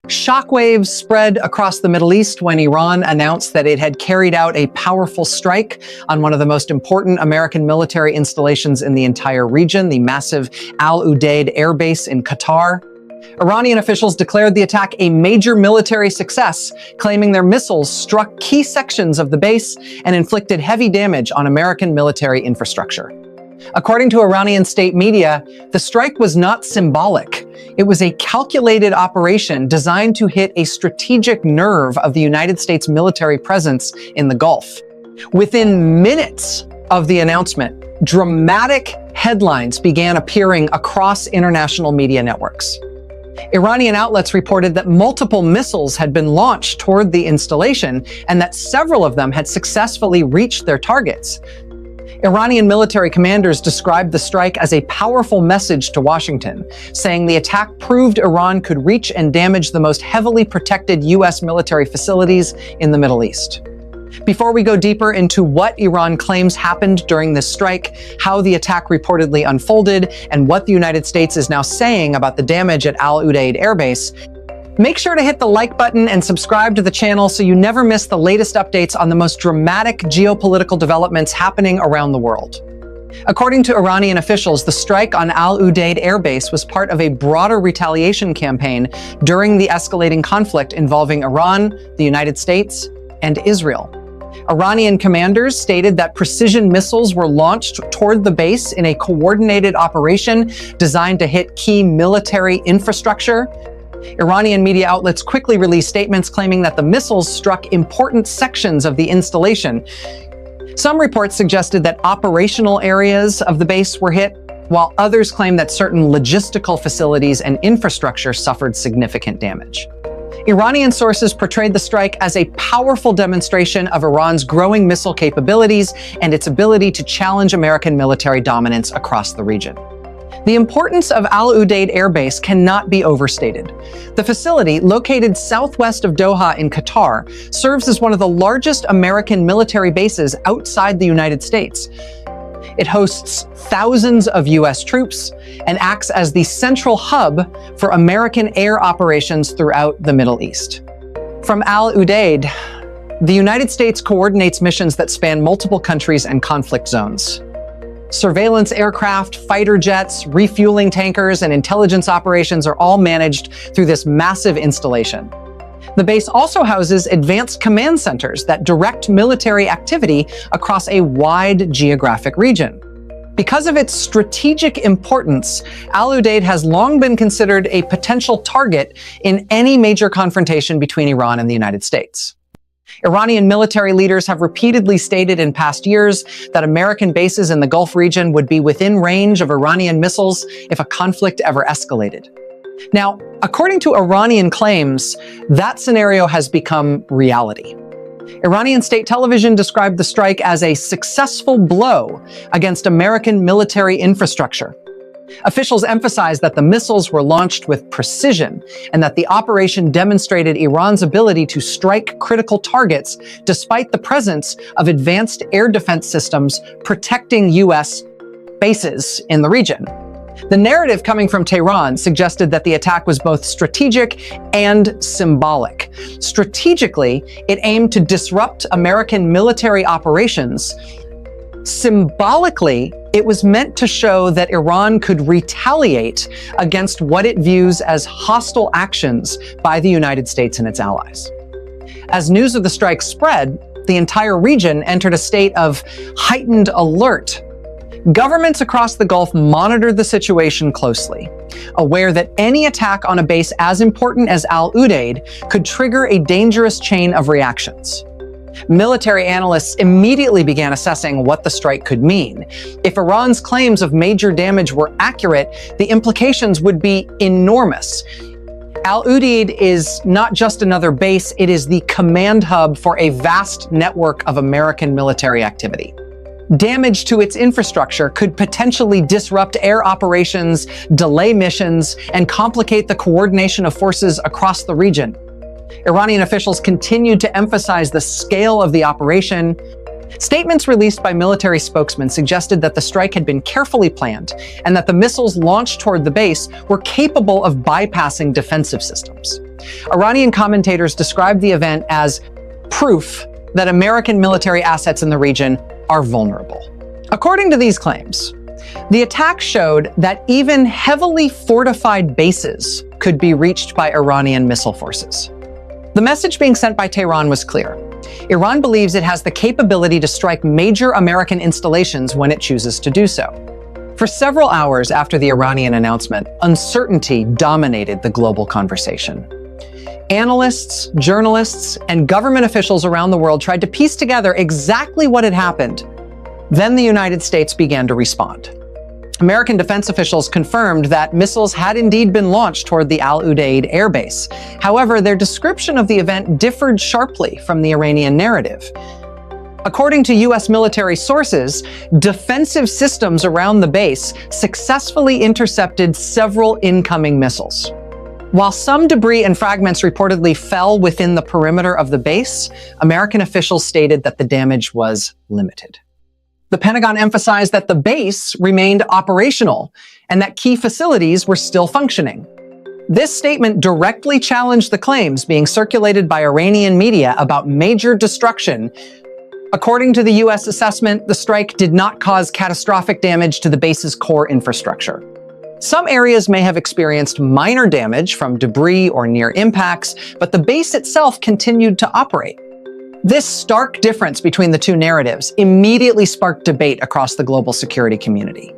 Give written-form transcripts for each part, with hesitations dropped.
Shockwaves spread across the Middle East when Iran announced that it had carried out a powerful strike on one of the most important American military installations in the entire region, the massive Al Udeid Air Base in Qatar. Iranian officials declared the attack a major military success, claiming their missiles struck key sections of the base and inflicted heavy damage on American military infrastructure. According to Iranian state media, the strike was not symbolic. It was a calculated operation designed to hit a strategic nerve of the United States military presence in the Gulf. Within minutes of the announcement, dramatic headlines began appearing across international media networks. Iranian outlets reported that multiple missiles had been launched toward the installation and that several of them had successfully reached their targets. Iranian military commanders described the strike as a powerful message to Washington, saying the attack proved Iran could reach and damage the most heavily protected U.S. military facilities in the Middle East. Before we go deeper into what Iran claims happened during this strike, how the attack reportedly unfolded, and what the United States is now saying about the damage at Al Udeid Air Base, make sure to hit the like button and subscribe to the channel so you never miss the latest updates on the most dramatic geopolitical developments happening around the world. According to Iranian officials, the strike on Al Udeid Air Base was part of a broader retaliation campaign during the escalating conflict involving Iran, the United States, and Israel. Iranian commanders stated that precision missiles were launched toward the base in a coordinated operation designed to hit key military infrastructure. Iranian media outlets quickly released statements claiming that the missiles struck important sections of the installation. Some reports suggested that operational areas of the base were hit, while others claimed that certain logistical facilities and infrastructure suffered significant damage. Iranian sources portrayed the strike as a powerful demonstration of Iran's growing missile capabilities and its ability to challenge American military dominance across the region. The importance of Al Udeid Air Base cannot be overstated. The facility, located southwest of Doha in Qatar, serves as one of the largest American military bases outside the United States. It hosts thousands of U.S. troops and acts as the central hub for American air operations throughout the Middle East. From Al Udeid, the United States coordinates missions that span multiple countries and conflict zones. Surveillance aircraft, fighter jets, refueling tankers, and intelligence operations are all managed through this massive installation. The base also houses advanced command centers that direct military activity across a wide geographic region. Because of its strategic importance, Al Udeid has long been considered a potential target in any major confrontation between Iran and the United States. Iranian military leaders have repeatedly stated in past years that American bases in the Gulf region would be within range of Iranian missiles if a conflict ever escalated. Now, according to Iranian claims, that scenario has become reality. Iranian state television described the strike as a successful blow against American military infrastructure. Officials emphasized that the missiles were launched with precision and that the operation demonstrated Iran's ability to strike critical targets despite the presence of advanced air defense systems protecting U.S. bases in the region. The narrative coming from Tehran suggested that the attack was both strategic and symbolic. Strategically, it aimed to disrupt American military operations. Symbolically, it was meant to show that Iran could retaliate against what it views as hostile actions by the United States and its allies. As news of the strike spread, the entire region entered a state of heightened alert. Governments across the Gulf monitored the situation closely, aware that any attack on a base as important as Al Udeid could trigger a dangerous chain of reactions. Military analysts immediately began assessing what the strike could mean. If Iran's claims of major damage were accurate, the implications would be enormous. Al Udeid is not just another base, it is the command hub for a vast network of American military activity. Damage to its infrastructure could potentially disrupt air operations, delay missions, and complicate the coordination of forces across the region. Iranian officials continued to emphasize the scale of the operation. Statements released by military spokesmen suggested that the strike had been carefully planned and that the missiles launched toward the base were capable of bypassing defensive systems. Iranian commentators described the event as proof that American military assets in the region are vulnerable. According to these claims, the attack showed that even heavily fortified bases could be reached by Iranian missile forces. The message being sent by Tehran was clear. Iran believes it has the capability to strike major American installations when it chooses to do so. For several hours after the Iranian announcement, uncertainty dominated the global conversation. Analysts, journalists, and government officials around the world tried to piece together exactly what had happened. Then the United States began to respond. American defense officials confirmed that missiles had indeed been launched toward the Al Udeid Air Base. However, their description of the event differed sharply from the Iranian narrative. According to U.S. military sources, defensive systems around the base successfully intercepted several incoming missiles. While some debris and fragments reportedly fell within the perimeter of the base, American officials stated that the damage was limited. The Pentagon emphasized that the base remained operational and that key facilities were still functioning. This statement directly challenged the claims being circulated by Iranian media about major destruction. According to the U.S. assessment, the strike did not cause catastrophic damage to the base's core infrastructure. Some areas may have experienced minor damage from debris or near impacts, but the base itself continued to operate. This stark difference between the two narratives immediately sparked debate across the global security community.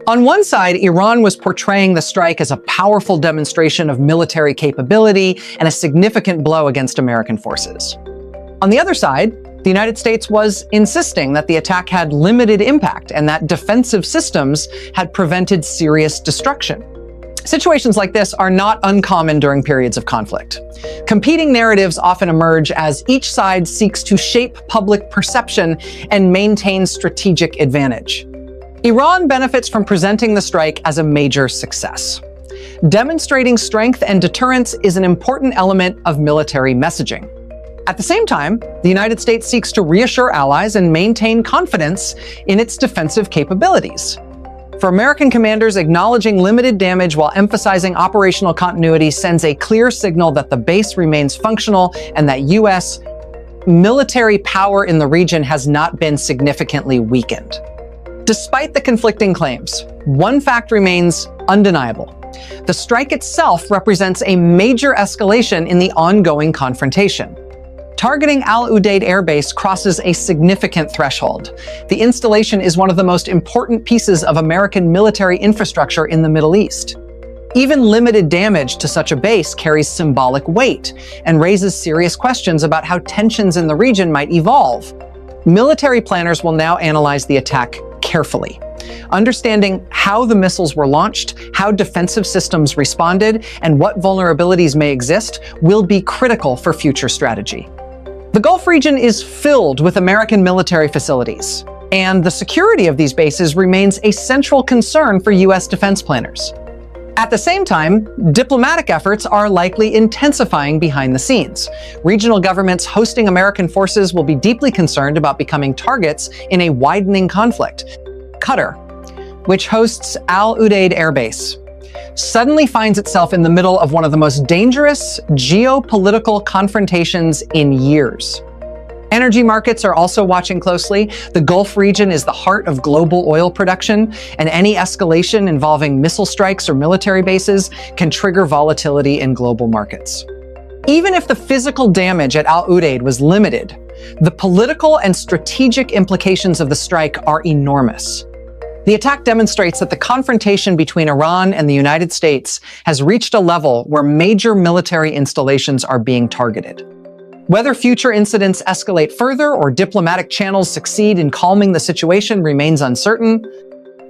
On one side, Iran was portraying the strike as a powerful demonstration of military capability and a significant blow against American forces. On the other side, the United States was insisting that the attack had limited impact and that defensive systems had prevented serious destruction. Situations like this are not uncommon during periods of conflict. Competing narratives often emerge as each side seeks to shape public perception and maintain strategic advantage. Iran benefits from presenting the strike as a major success. Demonstrating strength and deterrence is an important element of military messaging. At the same time, the United States seeks to reassure allies and maintain confidence in its defensive capabilities. For American commanders, acknowledging limited damage while emphasizing operational continuity sends a clear signal that the base remains functional and that U.S. military power in the region has not been significantly weakened. Despite the conflicting claims, one fact remains undeniable. The strike itself represents a major escalation in the ongoing confrontation. Targeting Al Udeid Air Base crosses a significant threshold. The installation is one of the most important pieces of American military infrastructure in the Middle East. Even limited damage to such a base carries symbolic weight and raises serious questions about how tensions in the region might evolve. Military planners will now analyze the attack carefully. Understanding how the missiles were launched, how defensive systems responded, and what vulnerabilities may exist will be critical for future strategy. The Gulf region is filled with American military facilities, and the security of these bases remains a central concern for U.S. defense planners. At the same time, diplomatic efforts are likely intensifying behind the scenes. Regional governments hosting American forces will be deeply concerned about becoming targets in a widening conflict. Qatar, which hosts Al Udeid Air Base, suddenly finds itself in the middle of one of the most dangerous geopolitical confrontations in years. Energy markets are also watching closely. The Gulf region is the heart of global oil production, and any escalation involving missile strikes or military bases can trigger volatility in global markets. Even if the physical damage at Al Udeid was limited, the political and strategic implications of the strike are enormous. The attack demonstrates that the confrontation between Iran and the United States has reached a level where major military installations are being targeted. Whether future incidents escalate further or diplomatic channels succeed in calming the situation remains uncertain.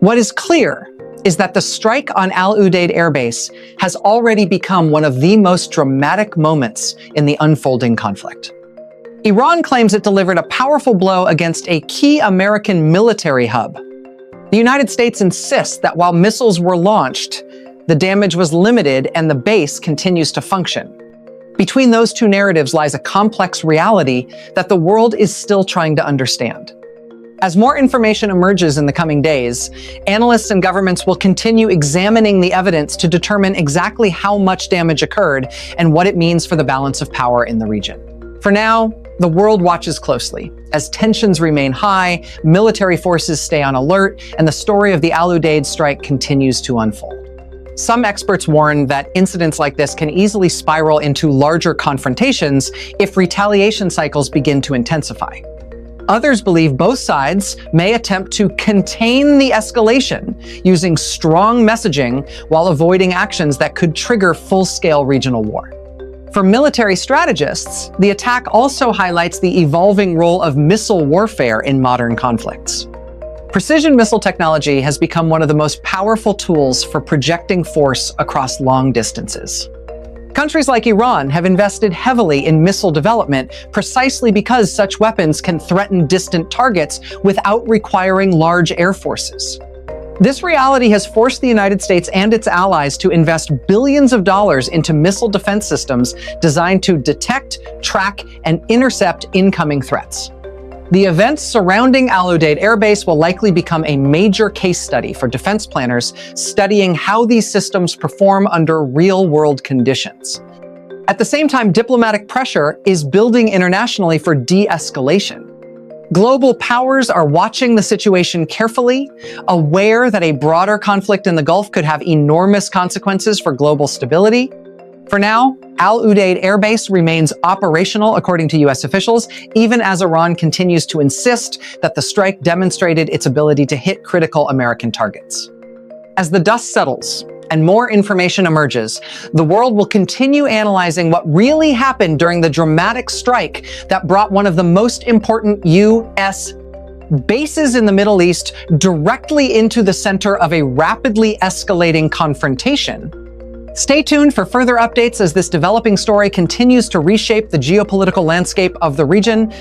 What is clear is that the strike on Al Udeid Air Base has already become one of the most dramatic moments in the unfolding conflict. Iran claims it delivered a powerful blow against a key American military hub. The United States insists that while missiles were launched, the damage was limited and the base continues to function. Between those two narratives lies a complex reality that the world is still trying to understand. As more information emerges in the coming days, analysts and governments will continue examining the evidence to determine exactly how much damage occurred and what it means for the balance of power in the region. For now, the world watches closely. As tensions remain high, military forces stay on alert, and the story of the Al Udeid strike continues to unfold. Some experts warn that incidents like this can easily spiral into larger confrontations if retaliation cycles begin to intensify. Others believe both sides may attempt to contain the escalation using strong messaging while avoiding actions that could trigger full-scale regional war. For military strategists, the attack also highlights the evolving role of missile warfare in modern conflicts. Precision missile technology has become one of the most powerful tools for projecting force across long distances. Countries like Iran have invested heavily in missile development precisely because such weapons can threaten distant targets without requiring large air forces. This reality has forced the United States and its allies to invest billions of dollars into missile defense systems designed to detect, track, and intercept incoming threats. The events surrounding Al Udeid Air Base will likely become a major case study for defense planners studying how these systems perform under real-world conditions. At the same time, diplomatic pressure is building internationally for de-escalation. Global powers are watching the situation carefully, aware that a broader conflict in the Gulf could have enormous consequences for global stability. For now, Al Udeid Air Base remains operational according to U.S. officials, even as Iran continues to insist that the strike demonstrated its ability to hit critical American targets. As the dust settles and more information emerges, the world will continue analyzing what really happened during the dramatic strike that brought one of the most important U.S. bases in the Middle East directly into the center of a rapidly escalating confrontation. Stay tuned for further updates as this developing story continues to reshape the geopolitical landscape of the region.